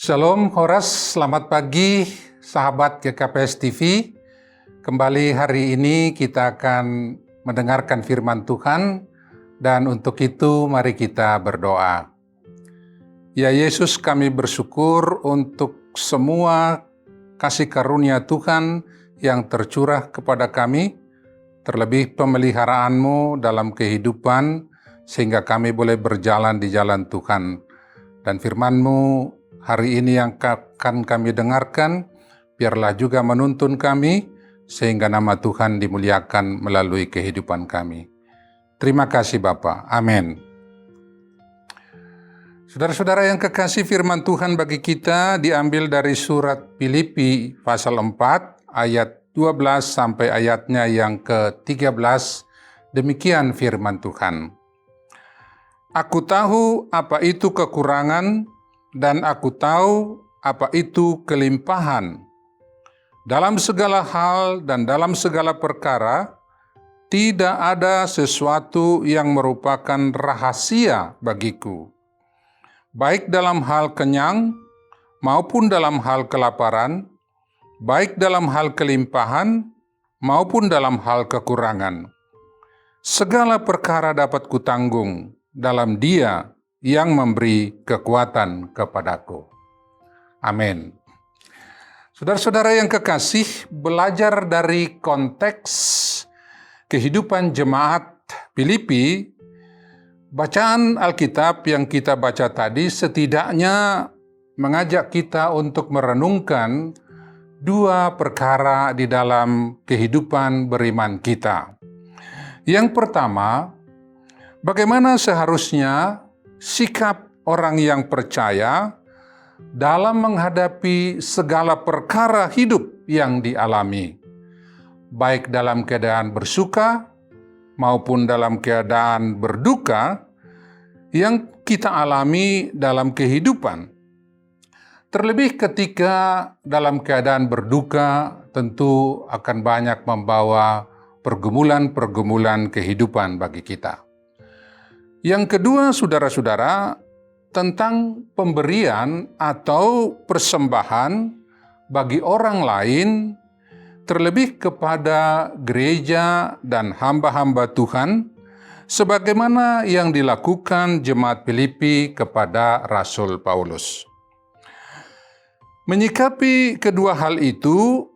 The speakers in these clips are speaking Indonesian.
Shalom Horas, selamat pagi sahabat GKPS TV. Kembali hari ini kita akan mendengarkan firman Tuhan dan untuk itu mari kita berdoa. Ya Yesus, kami bersyukur untuk semua kasih karunia Tuhan yang tercurah kepada kami, terlebih pemeliharaanmu dalam kehidupan sehingga kami boleh berjalan di jalan Tuhan. Dan firman-Mu hari ini yang akan kami dengarkan, biarlah juga menuntun kami, sehingga nama Tuhan dimuliakan melalui kehidupan kami. Terima kasih Bapa. Amin. Saudara-saudara yang kekasih, firman Tuhan bagi kita diambil dari surat Filipi pasal 4 ayat 12 sampai ayatnya yang ke-13. Demikian firman Tuhan. Aku tahu apa itu kekurangan, dan aku tahu apa itu kelimpahan. Dalam segala hal dan dalam segala perkara, tidak ada sesuatu yang merupakan rahasia bagiku. Baik dalam hal kenyang maupun dalam hal kelaparan, baik dalam hal kelimpahan maupun dalam hal kekurangan. Segala perkara dapat kutanggung dalam Dia yang memberi kekuatan kepadaku. Amin. Saudara-saudara yang kekasih, belajar dari konteks kehidupan jemaat Filipi, bacaan Alkitab yang kita baca tadi setidaknya mengajak kita untuk merenungkan dua perkara di dalam kehidupan beriman kita. Yang pertama, bagaimana seharusnya sikap orang yang percaya dalam menghadapi segala perkara hidup yang dialami, baik dalam keadaan bersuka maupun dalam keadaan berduka yang kita alami dalam kehidupan. Terlebih ketika dalam keadaan berduka, tentu akan banyak membawa pergumulan-pergumulan kehidupan bagi kita. Yang kedua, saudara-saudara, tentang pemberian atau persembahan bagi orang lain, terlebih kepada gereja dan hamba-hamba Tuhan, sebagaimana yang dilakukan jemaat Filipi kepada Rasul Paulus. Menyikapi kedua hal itu,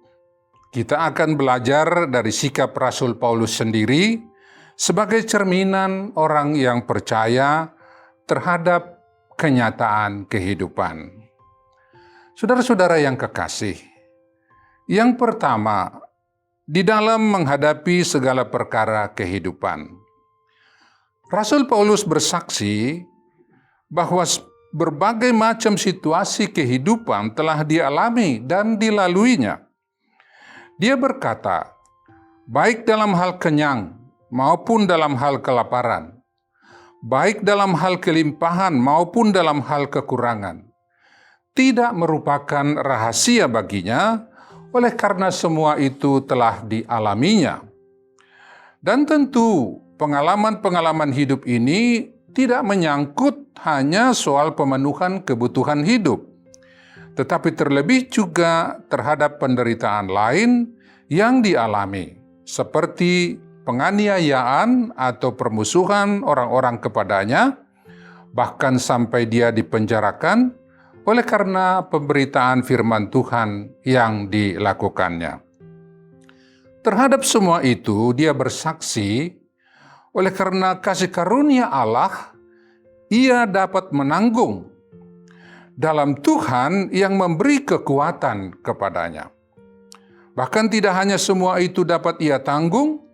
kita akan belajar dari sikap Rasul Paulus sendiri sebagai cerminan orang yang percaya terhadap kenyataan kehidupan. Saudara-saudara yang kekasih, yang pertama, di dalam menghadapi segala perkara kehidupan, Rasul Paulus bersaksi bahwa berbagai macam situasi kehidupan telah dialami dan dilaluinya. Dia berkata, baik dalam hal kenyang maupun dalam hal kelaparan, baik dalam hal kelimpahan maupun dalam hal kekurangan, tidak merupakan rahasia baginya, oleh karena semua itu telah dialaminya. Dan tentu pengalaman-pengalaman hidup ini tidak menyangkut hanya soal pemenuhan kebutuhan hidup, tetapi terlebih juga terhadap penderitaan lain yang dialami, seperti penganiayaan atau permusuhan orang-orang kepadanya, bahkan sampai dia dipenjarakan oleh karena pemberitaan firman Tuhan yang dilakukannya. Terhadap semua itu, dia bersaksi, oleh karena kasih karunia Allah, ia dapat menanggung dalam Tuhan yang memberi kekuatan kepadanya. Bahkan tidak hanya semua itu dapat ia tanggung,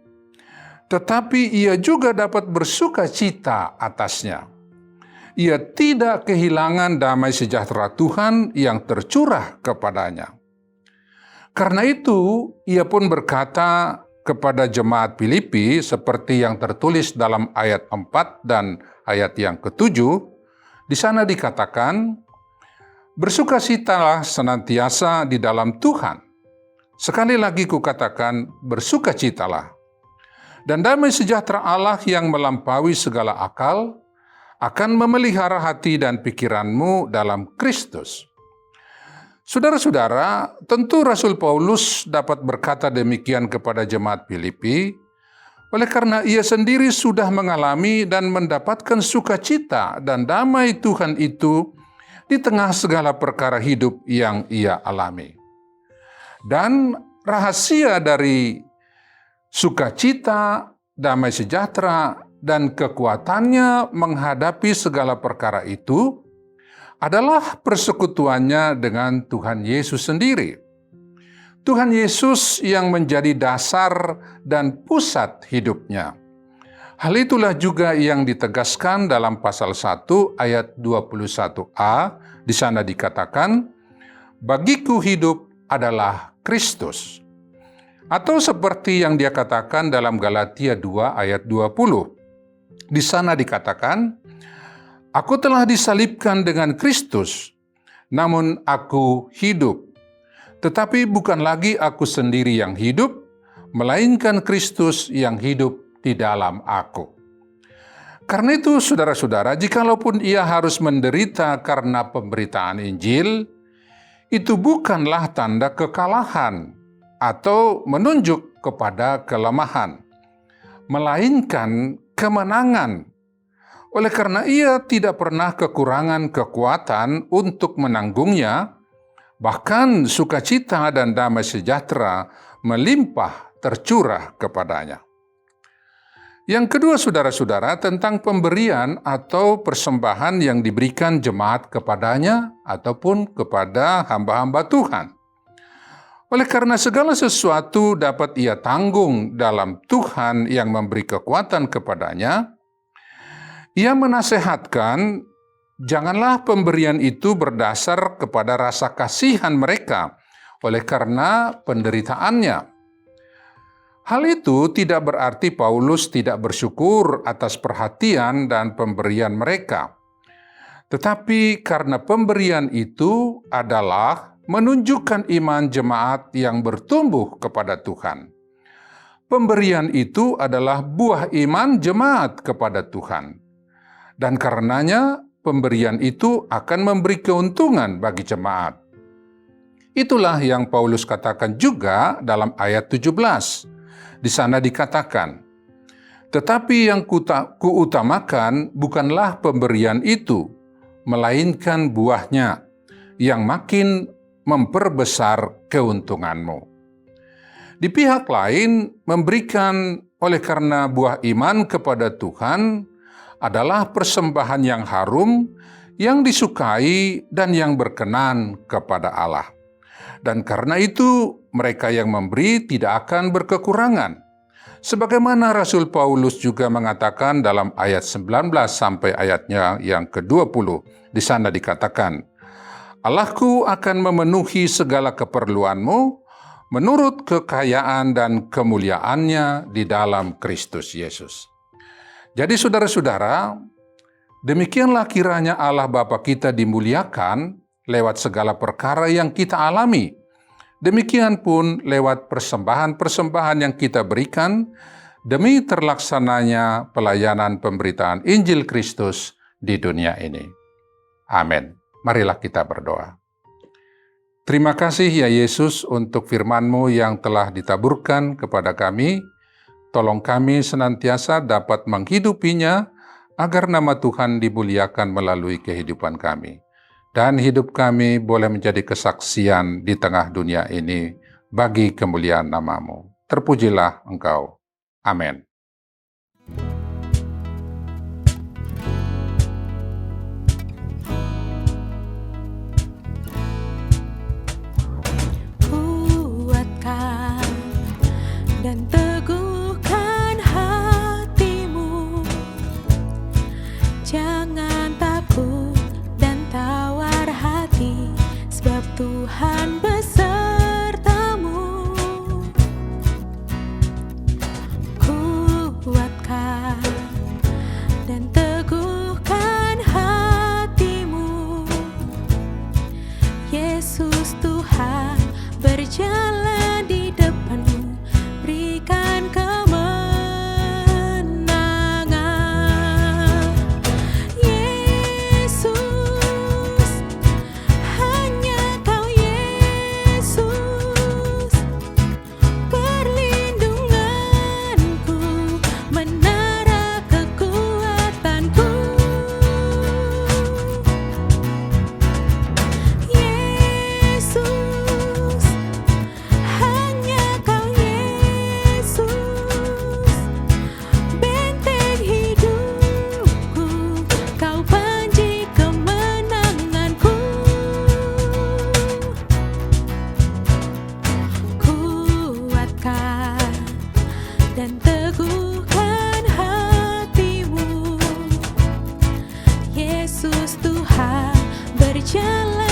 tetapi ia juga dapat bersuka cita atasnya. Ia tidak kehilangan damai sejahtera Tuhan yang tercurah kepadanya. Karena itu, ia pun berkata kepada jemaat Filipi seperti yang tertulis dalam ayat 4 dan ayat yang ke-7, di sana dikatakan, bersukacitalah senantiasa di dalam Tuhan. Sekali lagi kukatakan, bersukacitalah. Dan damai sejahtera Allah yang melampaui segala akal akan memelihara hati dan pikiranmu dalam Kristus. Saudara-saudara, tentu Rasul Paulus dapat berkata demikian kepada jemaat Filipi, oleh karena ia sendiri sudah mengalami dan mendapatkan sukacita dan damai Tuhan itu di tengah segala perkara hidup yang ia alami. Dan rahasia dari sukacita, damai sejahtera, dan kekuatannya menghadapi segala perkara itu adalah persekutuannya dengan Tuhan Yesus sendiri. Tuhan Yesus yang menjadi dasar dan pusat hidupnya. Hal itulah juga yang ditegaskan dalam pasal 1 ayat 21a. Di sana dikatakan, bagiku hidup adalah Kristus. Atau seperti yang dia katakan dalam Galatia 2 ayat 20. Di sana dikatakan, aku telah disalibkan dengan Kristus, namun aku hidup. Tetapi bukan lagi aku sendiri yang hidup, melainkan Kristus yang hidup di dalam aku. Karena itu, saudara-saudara, jikalaupun ia harus menderita karena pemberitaan Injil, itu bukanlah tanda kekalahan atau menunjuk kepada kelemahan, melainkan kemenangan. Oleh karena ia tidak pernah kekurangan kekuatan untuk menanggungnya, bahkan sukacita dan damai sejahtera melimpah tercurah kepadanya. Yang kedua, saudara-saudara, tentang pemberian atau persembahan yang diberikan jemaat kepadanya ataupun kepada hamba-hamba Tuhan. Oleh karena segala sesuatu dapat ia tanggung dalam Tuhan yang memberi kekuatan kepadanya, ia menasehatkan, janganlah pemberian itu berdasar kepada rasa kasihan mereka oleh karena penderitaannya. Hal itu tidak berarti Paulus tidak bersyukur atas perhatian dan pemberian mereka. Tetapi karena pemberian itu adalah menunjukkan iman jemaat yang bertumbuh kepada Tuhan. Pemberian itu adalah buah iman jemaat kepada Tuhan. Dan karenanya pemberian itu akan memberi keuntungan bagi jemaat. Itulah yang Paulus katakan juga dalam ayat 17. Di sana dikatakan, tetapi yang kuutamakan bukanlah pemberian itu, melainkan buahnya, yang makin memperbesar keuntunganmu. Di pihak lain, memberikan oleh karena buah iman kepada Tuhan adalah persembahan yang harum, yang disukai dan yang berkenan kepada Allah. Dan karena itu, mereka yang memberi tidak akan berkekurangan. Sebagaimana Rasul Paulus juga mengatakan dalam ayat 19 sampai ayatnya yang ke-20. Di sana dikatakan, Allahku akan memenuhi segala keperluanmu menurut kekayaan dan kemuliaannya di dalam Kristus Yesus. Jadi saudara-saudara, demikianlah kiranya Allah Bapa kita dimuliakan lewat segala perkara yang kita alami. Demikian pun lewat persembahan-persembahan yang kita berikan demi terlaksananya pelayanan pemberitaan Injil Kristus di dunia ini. Amin. Marilah kita berdoa. Terima kasih ya Yesus untuk firman-Mu yang telah ditaburkan kepada kami. Tolong kami senantiasa dapat menghidupinya agar nama Tuhan dimuliakan melalui kehidupan kami. Dan hidup kami boleh menjadi kesaksian di tengah dunia ini bagi kemuliaan nama-Mu. Terpujilah Engkau. Amin. Kuatkan dan teguhkan hatimu. Jangan takut dan tawar hati, sebab Tuhan besertamu. berjalan